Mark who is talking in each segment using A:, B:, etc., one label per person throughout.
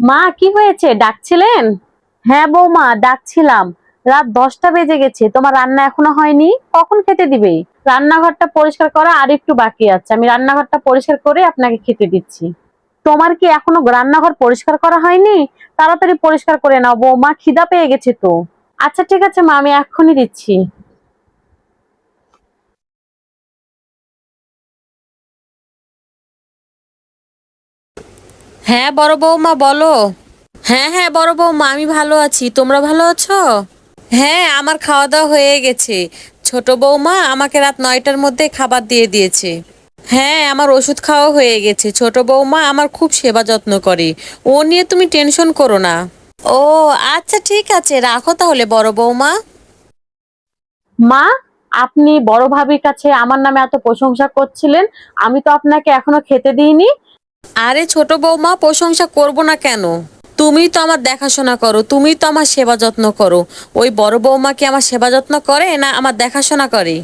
A: মা, কি হয়েছে, ডাকছিলেন? হ্যাঁ বৌমা, ডাকছিলাম। রাত 10টা বেজে গেছে, তোমার রান্না এখনো হয়নি, কখন খেতে দিবে? রান্নাঘরটা পরিষ্কার করা আর একটু বাকি আছে, আমি রান্নাঘরটা পরিষ্কার করে আপনাকে খেতে দিচ্ছি। তোমার কি এখনো রান্নাঘর পরিষ্কার করা হয়নি? তাড়াতাড়ি পরিষ্কার করে নাও বৌমা, খিদা পেয়ে গেছে তো। আচ্ছা ঠিক আছে মা, আমি এক্ষুনি দিচ্ছি।
B: হ্যাঁ বড় বৌমা, বলো। হ্যাঁ হ্যাঁ বড় বৌমা, আমি ভালো আছি, তোমরা ভালো আছো? হ্যাঁ, আমার খাওয়া দাওয়া হয়ে গেছে। ছোট বৌমা আমাকে রাত 9টার মধ্যে খাবার দিয়ে দিয়েছে। হ্যাঁ, আমার ওষুধ খাওয়া হয়ে গেছে। ছোট বৌমা আমার খুব সেবা যত্ন করে, ও নিয়ে তুমি টেনশন করো না। ও আচ্ছা, ঠিক আছে, রাখো তাহলে বড় বৌমা।
A: মা, আপনি বড় ভাবির কাছে আমার নামে এত প্রশংসা করছিলেন, আমি তো আপনাকে এখনো খেতে দিইনি।
B: আরে ছোট বৌমা, প্রশংসা করব না কেন? তুমিই তো আমার দেখাশোনা করো, তুমিই তো আমার সেবা যত্ন করো। ওই বড় বৌমা কি আমার সেবা যত্ন করে না আমার দেখাশোনা করে?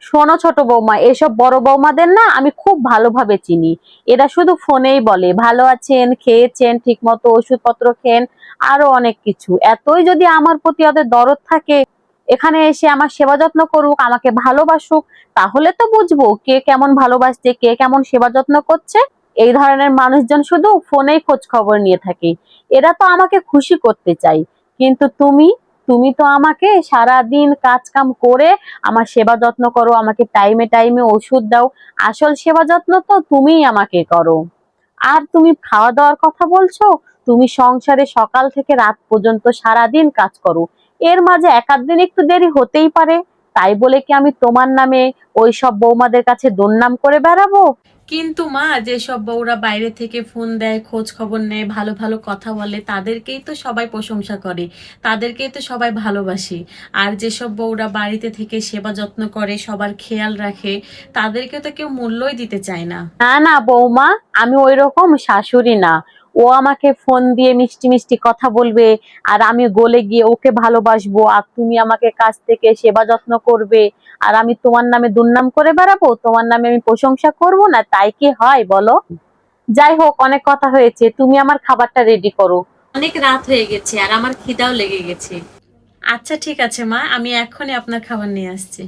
A: শোনো ছোট বৌমা, এসব বড় বৌমাদের না আমি খুব ভালোভাবে চিনি। এরা শুধু ফোনেই বলে ভালো আছেন, খেয়েছেন ঠিক মতো, ওষুধপত্র খেন, আরো অনেক কিছু। এতই যদি আমার প্রতি ওদের দরদ থাকে, এখানে এসে আমার সেবা যত্ন করুক, আমাকে ভালোবাসুক, তাহলে তো বুঝবো কে কেমন ভালোবাসছে, কে কেমন সেবা যত্ন করছে। এই ধরনের মানুষজন শুধু ফোনেই খোঁজ খবর নিয়ে থাকে। এরা তো আমাকে খুশি করতে চাই, কিন্তু তুমি তুমি তো আমাকে সারাদিন কাজ কাম করে আমার সেবা যত্ন করো, আমাকে টাইমে টাইমে ওষুধ দাও। আসল সেবা যত্ন তো তুমিই আমাকে করো। আর তুমি খাওয়া দাওয়ার কথা বলছো, তুমি সংসারে সকাল থেকে রাত পর্যন্ত সারাদিন কাজ করো, এর মাঝে এক আধ দিন একটু দেরি হতেই পারে। তাই বলে কি আমি তোমার নামে ওই সব বৌমাদের কাছে দুর্নাম করে বেড়াবো?
B: কিন্তু মা, যেসব বউরা বাইরে থেকে ফোন দেয়, খোঁজ খবর নেয়, ভালো ভালো কথা বলে, তাদেরকেই তো সবাই প্রশংসা করে, তাদেরকেই তো সবাই ভালোবাসে। আর যেসব বউরা বাড়িতে থেকে সেবা যত্ন করে, সবার খেয়াল রাখে, তাদেরকে তো কেউ মূল্যই দিতে চায় না।
A: না না বৌমা, আমি ওই রকম শাশুড়ি না। ও আমাকে ফোন দিয়ে মিষ্টি মিষ্টি কথা বলবে, আর আমি গলে গিয়ে ওকে ভালোবাসবো, আর তুমি আমাকে কাছ থেকে সেবা যত্ন করবে, আর আমি তোমার নামে দুর্নাম করে বেড়াবো, তোমার নামে আমি প্রশংসা করব না, তাই কি হয় বলো? যাই হোক, অনেক কথা হয়েছে, তুমি আমার খাবারটা রেডি করো।
B: অনেক রাত হয়ে গেছে আর আমার খিদাও লেগে গেছে। আচ্ছা ঠিক আছে মা, আমি এক্ষুনি আপনার খাবার নিয়ে আসছি।